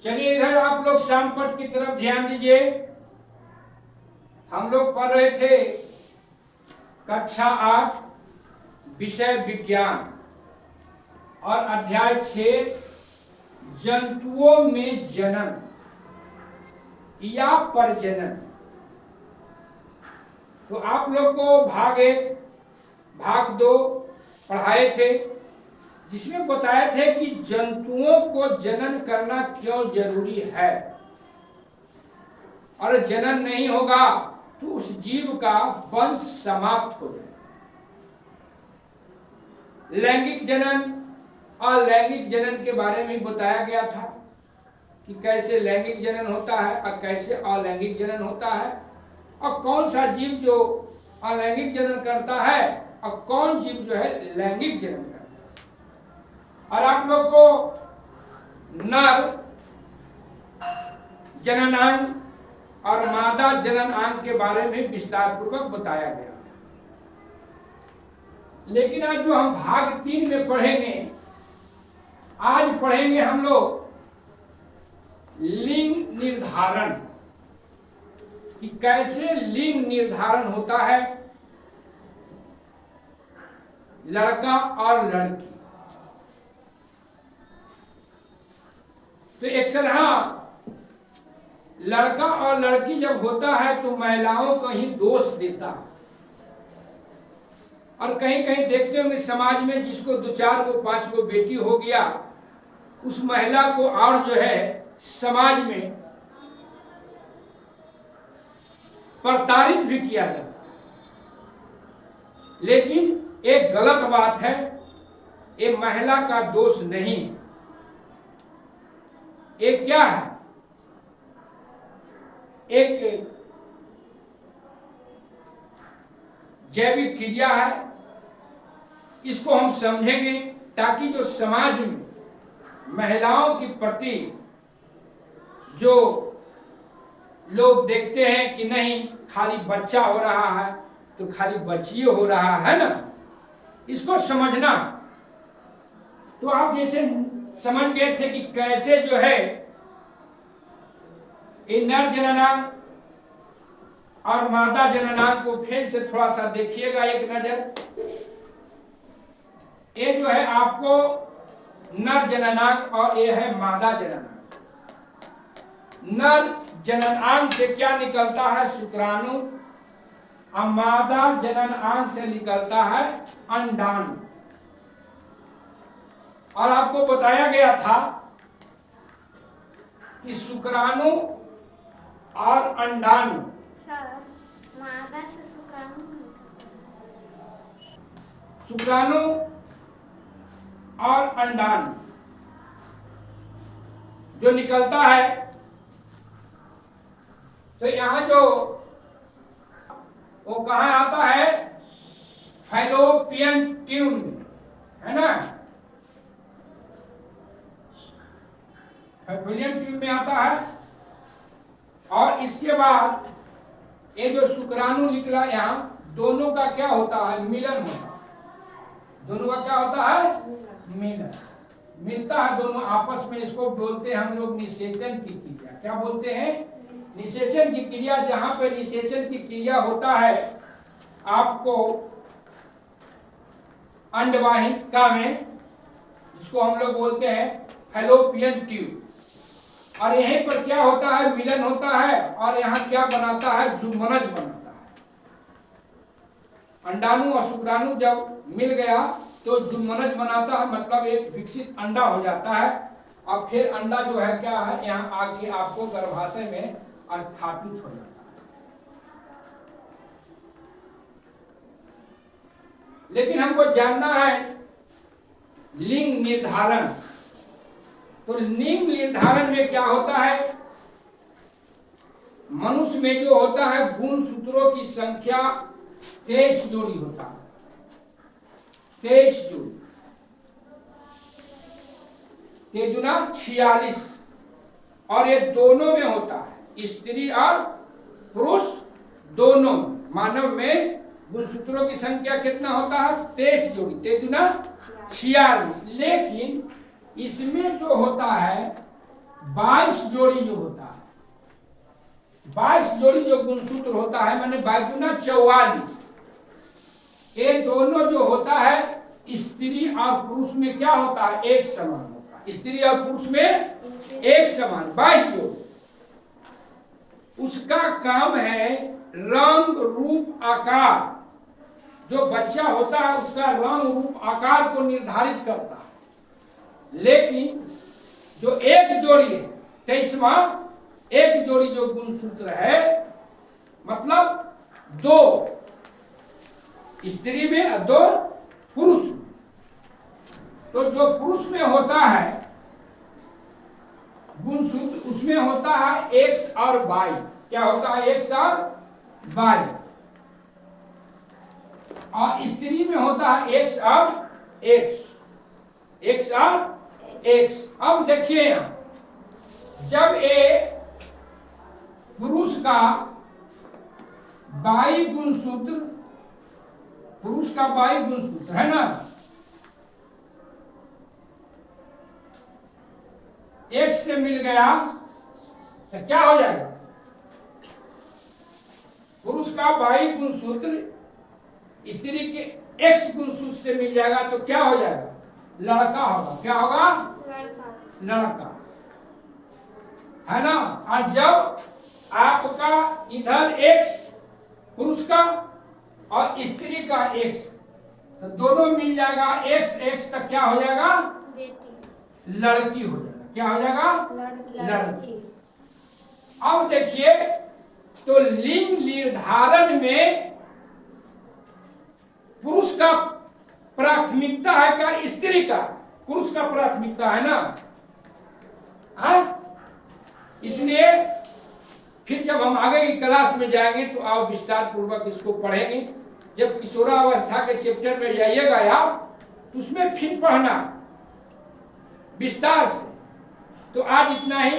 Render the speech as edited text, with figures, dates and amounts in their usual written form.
चलिए इधर आप लोग श्यामपट की तरफ ध्यान दीजिए। हम लोग पढ़ रहे थे कक्षा 8 विषय विज्ञान और अध्याय 6 जंतुओं में जनन या प्रजनन। तो आप लोग को भाग 1 भाग 2 पढ़ाए थे, जिसमें बताए थे कि जंतुओं को जनन करना क्यों जरूरी है, और जनन नहीं होगा तो उस जीव का वंश समाप्त हो जाए। लैंगिक जनन और लैंगिक जनन के बारे में बताया गया था कि कैसे लैंगिक जनन होता है और कैसे अलैंगिक जनन होता है, और कौन सा जीव जो अलैंगिक जनन करता है और कौन जीव जो है लैंगिक जनन करता है। और आप लोग को नर जननांग और मादा जननांग के बारे में विस्तार पूर्वक बताया गया। लेकिन आज जो हम भाग 3 में पढ़ेंगे, आज पढ़ेंगे हम लोग लिंग निर्धारण, कि कैसे लिंग निर्धारण होता है लड़का और लड़की। तो एक तरह लड़का और लड़की जब होता है तो महिलाओं को ही दोष देता है, और कहीं कहीं देखते होंगे समाज में जिसको 2, 4 को 5 को बेटी हो गया, उस महिला को और जो है समाज में प्रताड़ित भी किया जाता है। लेकिन एक गलत बात है, ये महिला का दोष नहीं। एक क्या है, एक जैविक क्रिया है। इसको हम समझेंगे ताकि जो समाज में महिलाओं के प्रति जो लोग देखते हैं कि नहीं खाली बच्चा हो रहा है तो खाली बच्ची हो रहा है ना, इसको समझना। तो आप जैसे समझ गए थे कि कैसे जो है ये नर जननांग और मादा जननांग को फिर से थोड़ा सा देखिएगा एक नजर। ये जो है आपको नर जननांग और ये है मादा जननांग। नर जननांग से क्या निकलता है? शुक्राणु। और मादा जननांग से निकलता है अंडाणु। और आपको बताया गया था कि शुक्राणु और अंडाणु, मादा से शुक्राणु और अंडाणु जो निकलता है, तो यहां जो वो कहाँ आता है? फैलोपियन ट्यूब है ना, फैलोपियन ट्यूब में आता है। और इसके बाद ये जो शुक्राणु निकला यहाँ, दोनों का क्या होता है? मिलन होता है। दोनों का क्या होता है? मिलन। मिलता है दोनों आपस में। इसको बोलते हैं हम लोग निषेचन की क्रिया। क्या बोलते हैं? निषेचन की क्रिया। जहां पे निषेचन की क्रिया होता है आपको अंडवाहिका में, जिसको हम लोग बोलते हैं फैलोपियन ट्यूब। और यहीं पर क्या होता है? मिलन होता है। और यहाँ क्या बनाता है? जुग्मनज बनाता है। अंडाणु और शुक्राणु जब मिल गया तो जुग्मनज बनाता है, मतलब एक विकसित अंडा हो जाता है। और फिर अंडा जो है क्या है, यहाँ आके आपको गर्भाशय में स्थापित हो जाता है। लेकिन हमको जानना है लिंग निर्धारण। तो लिंग निर्धारण में क्या होता है? मनुष्य में जो होता है गुणसूत्रों की संख्या 23 जोड़ी होता है। 23 जोड़ी, 3 दूना 46। और ये दोनों में होता है, स्त्री और पुरुष दोनों। मानव में गुणसूत्रों की संख्या कितना होता है? 23 जोड़ी, 3 दूना 46। लेकिन इसमें जो होता है 22 जोड़ी जो होता है, 22 जोड़ी जो गुणसूत्र होता है, माने 22 गुना 44। ये दोनों जो होता है स्त्री और पुरुष में क्या होता है, एक समान होता है। स्त्री और पुरुष में एक समान 22 जोड़ी। उसका काम है रंग रूप आकार। जो बच्चा होता है उसका रंग रूप आकार को निर्धारित करता है। लेकिन जो एक जोड़ी है 23वां, एक जोड़ी जो गुणसूत्र है, मतलब 2 स्त्री में और 2 पुरुष में। तो जो पुरुष में होता है गुणसूत्र, उसमें होता है x और y। क्या होता है, x और y। और स्त्री में होता है x और x, x और x। अब देखिए यहां, जब ये पुरुष का बाई गुणसूत्र, पुरुष का बाई गुणसूत्र है ना, x से मिल गया तो क्या हो जाएगा, पुरुष का बाई गुणसूत्र स्त्री के x गुणसूत्र से मिल जाएगा तो क्या हो जाएगा, लड़का होगा। क्या होगा, लड़का, है ना। और जब आपका इधर x पुरुष का और स्त्री का x, तो दोनों मिल जाएगा x x, तक क्या हो जाएगा, लड़की हो जाएगा। क्या हो जाएगा, लड़की। अब देखिए, तो लिंग निर्धारण में पुरुष का प्राथमिकता है क्या, स्त्री का, पुरुष का प्राथमिकता है ना। इसलिए फिर जब हम आगे की क्लास में जाएंगे तो आप विस्तार पूर्वक इसको पढ़ेंगे। जब किशोरावस्था के चैप्टर में जाइएगा आप, तो उसमें फिर पढ़ना विस्तार से। तो आज इतना ही।